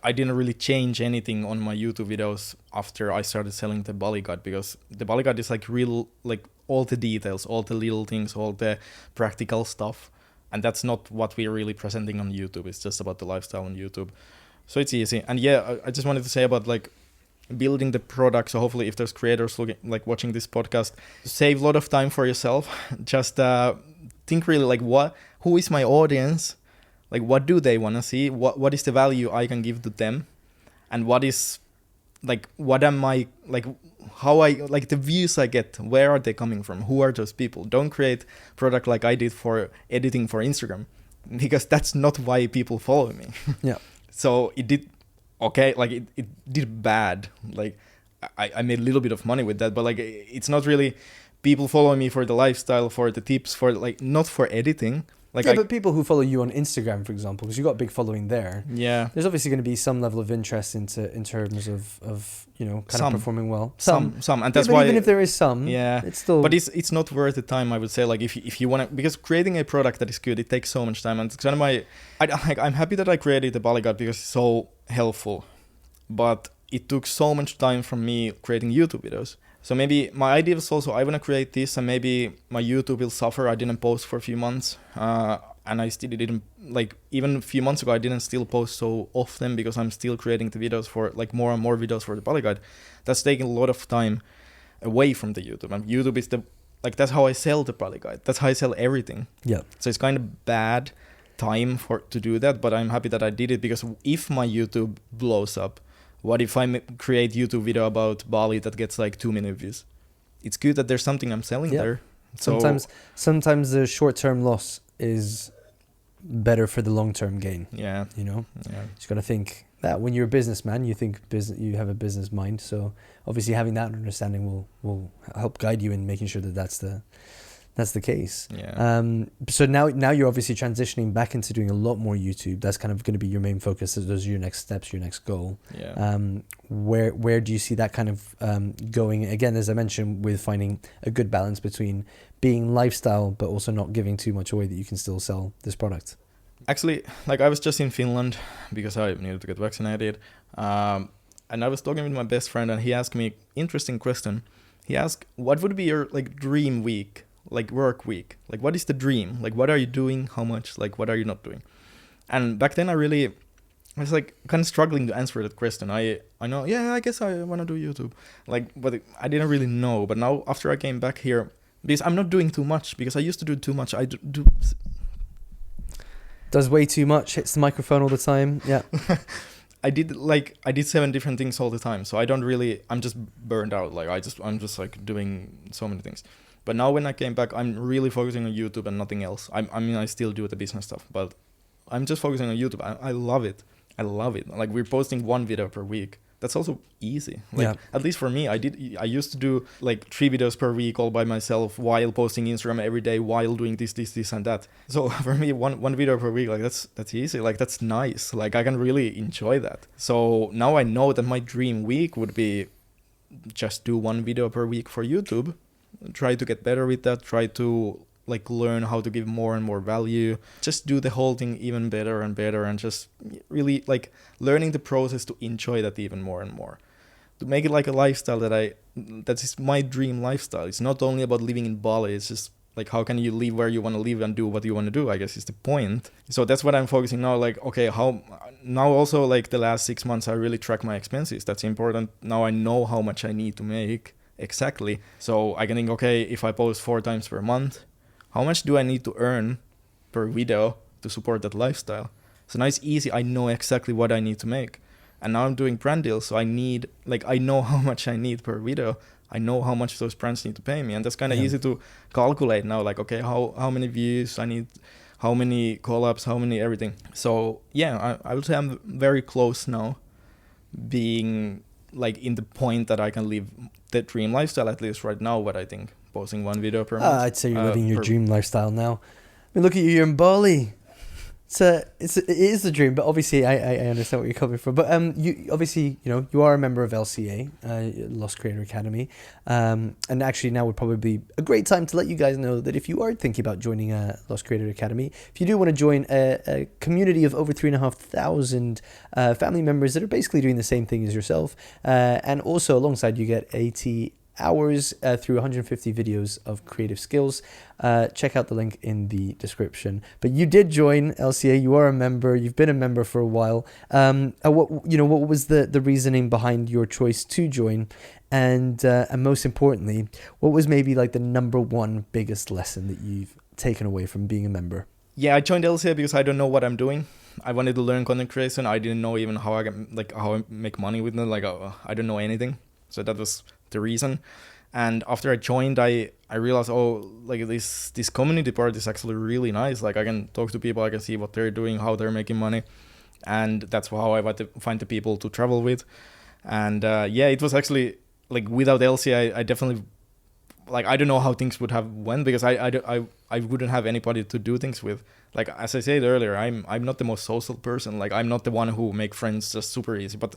I didn't really change anything on my YouTube videos after I started selling the Bali Guide, because the Bali Guide is like real, like all the details, all the little things, all the practical stuff. And that's not what we're really presenting on YouTube. It's just about the lifestyle on YouTube. So it's easy. And yeah, I just wanted to say about like building the product. So hopefully if there's creators watching this podcast, save a lot of time for yourself. Just think really like who is my audience? Like what do they want to see? What is the value I can give to them? And what am I like, how I like the views I get, where are they coming from? Who are those people? Don't create product like I did for editing for Instagram, because that's not why people follow me. Yeah. So it did okay, like it did bad. Like I made a little bit of money with that, but like it's not really people follow me for the lifestyle, for the tips, for like not for editing. Like but people who follow you on Instagram, for example, because you've got a big following there. Yeah. There's obviously going to be some level of interest in terms of kind of performing well. Some, and that's why even if there is some, it's still. But it's not worth the time, I would say. Like if you want to, because creating a product that is good, it takes so much time, and it's kind of I'm happy that I created the Bali Guide because it's so helpful, but it took so much time from me creating YouTube videos. So maybe my idea was also I want to create this, and maybe my YouTube will suffer. I didn't post for a few months, and I still didn't, like even a few months ago I didn't still post so often, because I'm still creating the videos for like more and more videos for the Bali Guide. That's taking a lot of time away from the YouTube, and YouTube is that's how I sell the Bali Guide. That's how I sell everything. Yeah. So it's kind of bad time to do that, but I'm happy that I did it, because if my YouTube blows up, what if I create YouTube video about Bali that gets like 2 million views? It's good that there's something I'm selling there. So sometimes the short-term loss is better for the long-term gain. Yeah. You just got to think that when you're a businessman, you have a business mind. So obviously having that understanding will help guide you in making sure that that's that's the case. Yeah. So now you're obviously transitioning back into doing a lot more YouTube. That's kind of going to be your main focus. Those are your next steps, your next goal. Yeah. Where do you see that kind of going? Again, as I mentioned, with finding a good balance between being lifestyle, but also not giving too much away that you can still sell this product. Actually, like I was just in Finland because I needed to get vaccinated. And I was talking with my best friend and he asked me interesting question. He asked, what would be your like dream week, like work week? Like what is the dream? Like what are you doing? How much? Like what are you not doing? And back then I was like kind of struggling to answer that question. I know, yeah, I guess I want to do YouTube. Like, but I didn't really know. But now after I came back here, because I'm not doing too much, because I used to do too much. I do Does way too much, hits the microphone all the time. Yeah. I did 7 different things all the time. So I'm just burned out. Like I'm just like doing so many things. But now when I came back, I'm really focusing on YouTube and nothing else. I mean, I still do the business stuff, but I'm just focusing on YouTube. I love it. I love it. Like we're posting 1 video per week. That's also easy. Like, yeah. At least for me, I used to do like 3 videos per week all by myself while posting Instagram every day, while doing this and that. So for me, one video per week, like that's easy. Like that's nice. Like I can really enjoy that. So now I know that my dream week would be just do 1 video per week for YouTube. Try to get better with that. Try to like learn how to give more and more value, just do the whole thing even better and better, and just really like learning the process to enjoy that even more and more, to make it like a lifestyle that is my dream lifestyle. It's not only about living in Bali, it's just like how can you live where you want to live and do what you want to do, I guess is the point. So that's what I'm focusing now. Like, okay, how now also like the last 6 months I really track my expenses. That's important. Now I know how much I need to make exactly, so I can think, okay, if I post 4 times per month, how much do I need to earn per video to support that lifestyle? So now it's easy. I know exactly what I need to make. And now I'm doing brand deals. So I know how much I need per video. I know how much those brands need to pay me. And that's kind of easy to calculate now. Like, okay, how many views I need, how many collabs, how many everything. So yeah, I would say I'm very close now, being like in the point that I can live the dream lifestyle, at least right now, what I think. Posting 1 video per month. I'd say you're living your dream lifestyle now. I mean, look at you, you're in Bali. It is the dream, but obviously I understand where you're coming from. But you obviously, you are a member of LCA, Lost Creator Academy, and actually now would probably be a great time to let you guys know that if you are thinking about joining Lost Creator Academy, if you do want to join a community of over 3,500 family members that are basically doing the same thing as yourself, and also alongside you get 80 hours through 150 videos of creative skills. Check out the link in the description. But you did join LCA. You are a member. You've been a member for a while. What was the reasoning behind your choice to join? And most importantly, what was maybe like the number 1 biggest lesson that you've taken away from being a member? Yeah, I joined LCA because I don't know what I'm doing. I wanted to learn content creation. I didn't know even how I make money with it. Like I don't know anything. So that was the reason. And after I joined, I realized, like this community part is actually really nice. Like I can talk to people, I can see what they're doing, how they're making money, and that's how I want to find the people to travel with. And it was actually like without LCA, I definitely like I don't know how things would have went, because I wouldn't have anybody to do things with. Like as I said earlier, I'm not the most social person. Like I'm not the one who make friends just super easy, but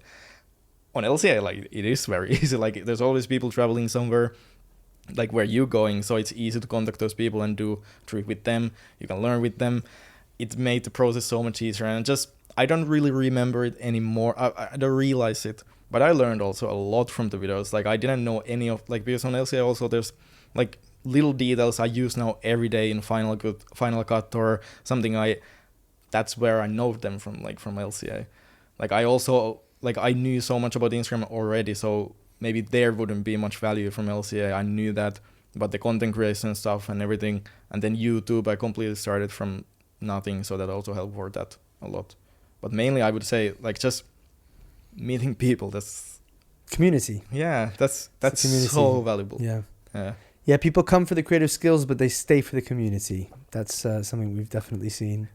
on LCA, like it is very easy. Like there's always people traveling somewhere, like where you're going, so it's easy to contact those people and do trip with them. You can learn with them. It made the process so much easier, and I don't really remember it anymore. I don't realize it, but I learned also a lot from the videos. Like I didn't know any of because on LCA also there's like little details I use now every day in Final Cut or something. That's where I know them from LCA. Like I also. Like I knew so much about Instagram already, so maybe there wouldn't be much value from LCA. I knew that, but the content creation stuff and everything, and then YouTube, I completely started from nothing, so that also helped for that a lot. But mainly, I would say like just meeting people. That's community. Yeah, that's so valuable. Yeah. People come for the creative skills, but they stay for the community. That's something we've definitely seen.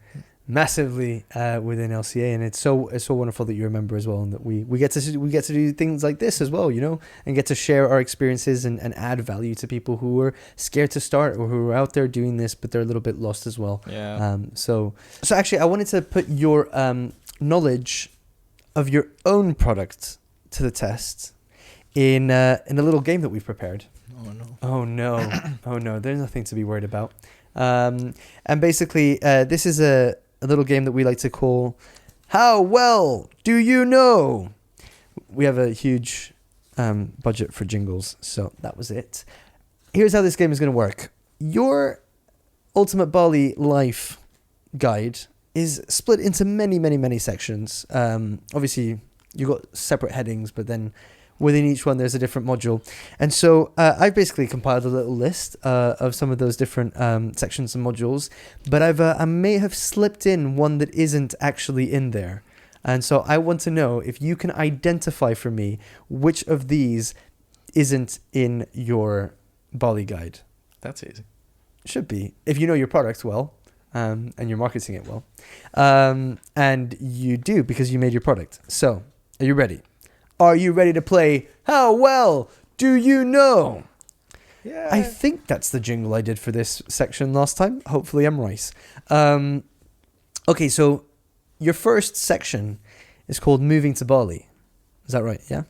massively within LCA, and it's so wonderful that you're a member as well, and that we get to do things like this as well, and get to share our experiences and add value to people who are scared to start or who are out there doing this but they're a little bit lost as well. Yeah. So actually I wanted to put your knowledge of your own product to the test in a little game that we've prepared. Oh no, there's nothing to be worried about. And basically this is a little game that we like to call How Well Do You Know? We have a huge budget for jingles, so that was it. Here's how this game is going to work. Your Ultimate Bali Life guide is split into many sections. Obviously, you've got separate headings, but then within each one, there's a different module. And so I've basically compiled a little list of some of those different sections and modules, but I may have slipped in one that isn't actually in there. And so I want to know if you can identify for me which of these isn't in your Bali guide. That's easy. Should be, if you know your product well, and you're marketing it well. And you do, because you made your product. So, are you ready? Are you ready to play How Well Do You Know? Yeah. I think that's the jingle I did for this section last time. Hopefully I'm right. Okay, so your first section is called Moving to Bali. Is that right? Yeah?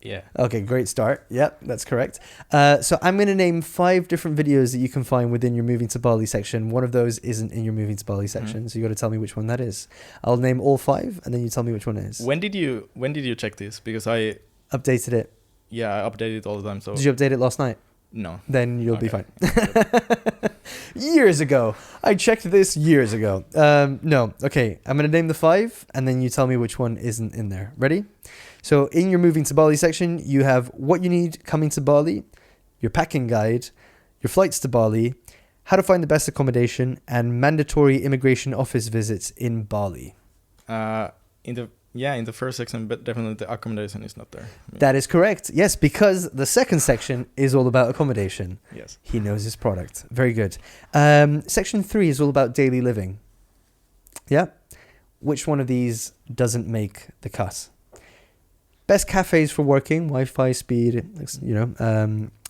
Yeah. Okay, great start. Yep, that's correct. So I'm going to name 5 different videos that you can find within your Moving to Bali section. One of those isn't in your Moving to Bali section, so you got to tell me which one that is. I'll name all 5, and then you tell me which one it is. When did you check this? Because I Updated it. I update it all the time. So Did you update it last night? No. Then you'll be Okay. fine. Years ago. I checked this years ago. No. Okay, I'm going to name the 5, and then you tell me which one isn't in there. Ready? So in your Moving to Bali section, you have what you need coming to Bali, your packing guide, your flights to Bali, how to find the best accommodation, and mandatory immigration office visits in Bali. In the first section, but definitely the accommodation is not there. That is correct. Yes, because the second section is all about accommodation. Yes. He knows his product. Very good. Section 3 is all about daily living. Yeah. Which one of these doesn't make the cut? Best cafes for working, Wi-Fi speed,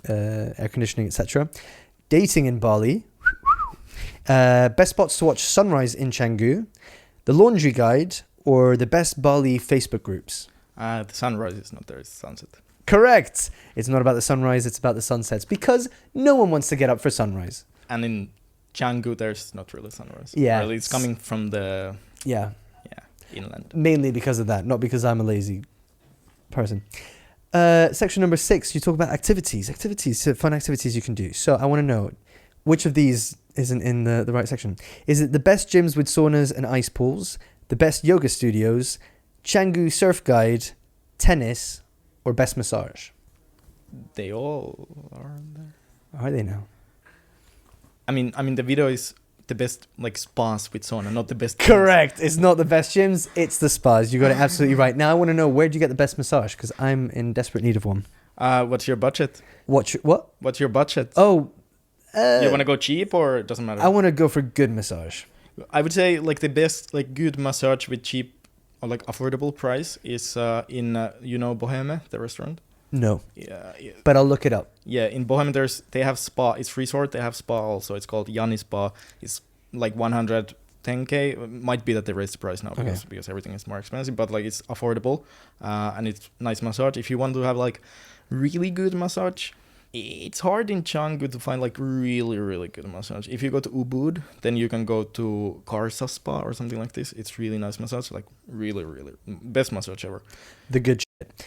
air conditioning, etc. Dating in Bali. Best spots to watch sunrise in Canggu. The laundry guide, or the best Bali Facebook groups. The sunrise is not there, it's sunset. Correct. It's not about the sunrise, it's about the sunsets, because no one wants to get up for sunrise. And in Canggu, there's not really sunrise. Yeah. Really, it's coming from the inland. Mainly because of that, not because I'm a lazy person. Section number 6, you talk about activities, fun activities you can do. So I want to know which of these isn't in the right section. Is it the best gyms with saunas and ice pools, the best yoga studios, Canggu surf guide, tennis, or best massage? They all are there. Are they now? I mean, the video is the best spas with sauna, not the best. Correct. It's not the best gyms. It's the spas. You got it absolutely right. Now I want to know, where do you get the best massage? Because I'm in desperate need of one. What's your budget? What? What's your budget? Oh. You want to go cheap, or it doesn't matter? I want to go for good massage. I would say the best good massage with cheap or affordable price is in Boheme, the restaurant. No. Yeah. But I'll look it up. Yeah, in Boheme they have spa. It's resort. They have spa also. It's called Yanni Spa. It's 110K. It might be that they raised the price now because everything is more expensive. But it's affordable, and it's nice massage. If you want to have really good massage, it's hard in Canggu to find really, really good massage. If you go to Ubud, then you can go to Karsa Spa or something like this. It's really nice massage, really, really best massage ever. The good shit.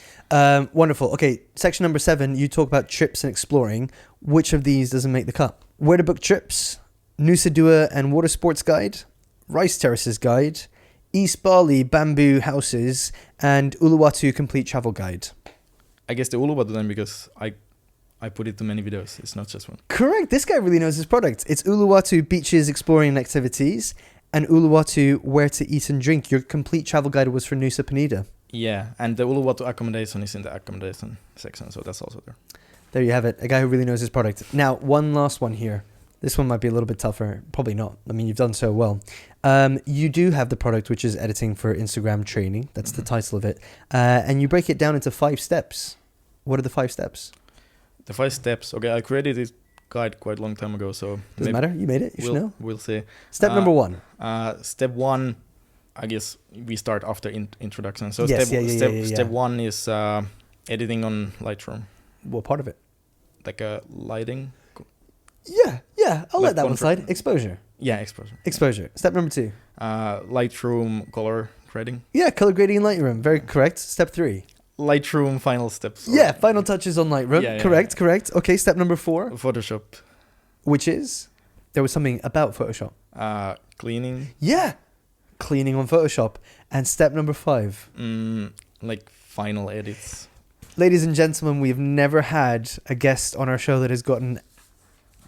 Wonderful. Okay, section number 7, you talk about trips and exploring. Which of these doesn't make the cut? Where to book trips, Nusa Dua and water sports guide, rice terraces guide, East Bali bamboo houses, and Uluwatu complete travel guide. I guess the Uluwatu then, because I put it to many videos. It's not just one. Correct. This guy really knows his product. It's Uluwatu beaches, exploring and activities, and Uluwatu where to eat and drink. Your complete travel guide was for Nusa Penida. Yeah, and the Uluwatu accommodation is in the accommodation section, so that's also there. There you have it. A guy who really knows his product. Now, one last one here. This one might be a little bit tougher. Probably not. I mean, you've done so well. You do have the product, which is editing for Instagram training. That's the title of it. And you break it down into 5 steps. What are the 5 steps? The 5 steps. Okay, I created this guide quite a long time ago, so doesn't matter. You made it. You should know. We'll see. Step number 1. Step 1, I guess we start after introduction. So yes, step 1 is editing on Lightroom. What part of it? Like lighting. Yeah. I'll let that one slide. Exposure. Yeah, Exposure. Step number 2. Lightroom color grading. Yeah, color grading in Lightroom. Very correct. Step 3. Lightroom final steps. Yeah, final touches on Lightroom. Yeah. Correct. Okay, step number 4. Photoshop. Which is? There was something about Photoshop. Cleaning. Yeah, cleaning on Photoshop. And step number 5. Like final edits. Ladies and gentlemen, we've never had a guest on our show that has gotten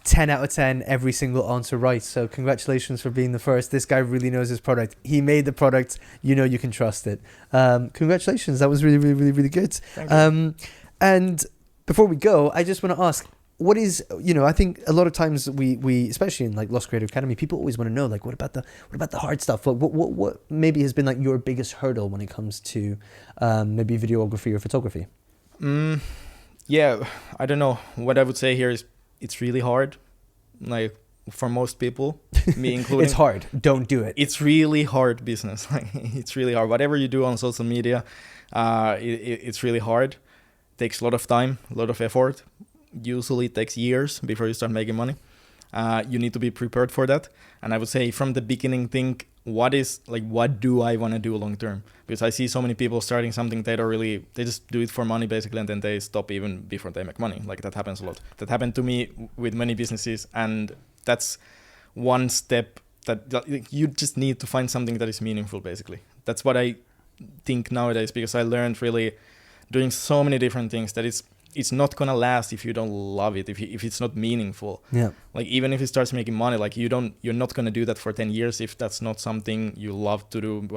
10 out of 10 every single answer right. So congratulations for being the first. This guy really knows his product. He made the product. You know you can trust it. Congratulations. That was really, really, really, really good. Thank you. And before we go, I just want to ask, what is, I think a lot of times we especially in like Lost Creative Academy, people always want to know, like, what about the hard stuff? What maybe has been like your biggest hurdle when it comes to maybe videography or photography? Yeah, I don't know. What I would say here is it's really hard. Like for most people, me including. It's hard. Don't do it. It's really hard business. Like it's really hard. Whatever you do on social media, it's really hard. Takes a lot of time, a lot of effort. Usually it takes years before you start making money. You need to be prepared for that. And I would say from the beginning, think what do I want to do long term? Because I see so many people starting something they just do it for money basically, and then they stop even before they make money. Like that happens a lot. That happened to me with many businesses, and that's one step that you just need to find something that is meaningful basically. That's what I think nowadays, because I learned really doing so many different things that it's not gonna last if you don't love it, if it's not meaningful. Yeah. Like even if it starts making money, like you're not gonna do that for 10 years if that's not something you love to do,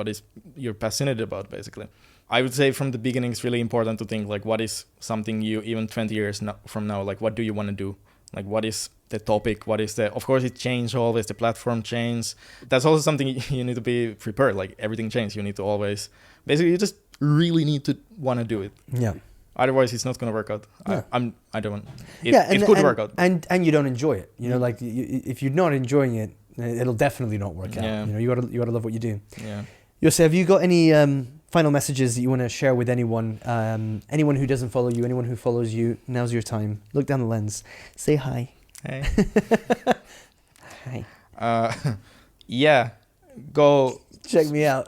you're passionate about basically. I would say from the beginning it's really important to think like what is something you even 20 years from now, like what do you want to do? Like what is the topic? Of course it changes always, the platform changes. That's also something you need to be prepared, like everything changes. You need to always, basically you just really need to want to do it. Yeah. Otherwise, it's not going to work out. Yeah. I don't want it. It could work out. And you don't enjoy it. Like if you're not enjoying it, it'll definitely not work out. Yeah. You gotta love what you do. Yeah. Joose, have you got any final messages that you want to share with anyone? Anyone who doesn't follow you, anyone who follows you, now's your time. Look down the lens. Say hi. Hey. Hi. Yeah. Go check me out.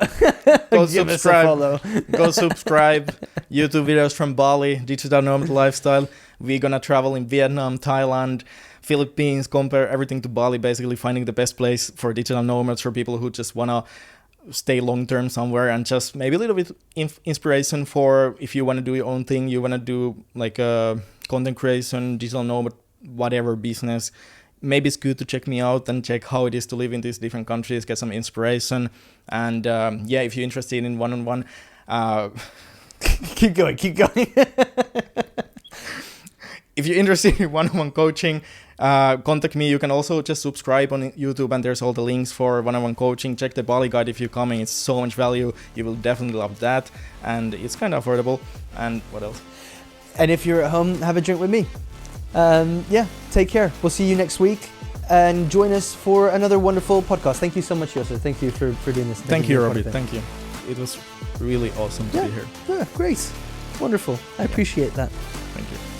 Go Give subscribe. us a follow. Go subscribe. YouTube videos from Bali, digital nomad lifestyle. We're gonna travel in Vietnam, Thailand, Philippines, compare everything to Bali, basically finding the best place for digital nomads, for people who just wanna stay long term somewhere, and just maybe a little bit inspiration for if you want to do your own thing, you want to do like content creation, digital nomad, whatever business. Maybe it's good to check me out and check how it is to live in these different countries, get some inspiration. And if you're interested in one-on-one, keep going. If you're interested in one-on-one coaching, contact me. You can also just subscribe on YouTube, and there's all the links for one-on-one coaching. Check the Bali guide if you're coming. It's so much value. You will definitely love that. And it's kind of affordable. And what else? And if you're at home, have a drink with me. Take care. We'll see you next week, and join us for another wonderful podcast. Thank you so much, Joose. Thank you for doing this. Thank you, Robbie. Thank you. It was really awesome to be here. Yeah, great. Wonderful. I appreciate that. Thank you.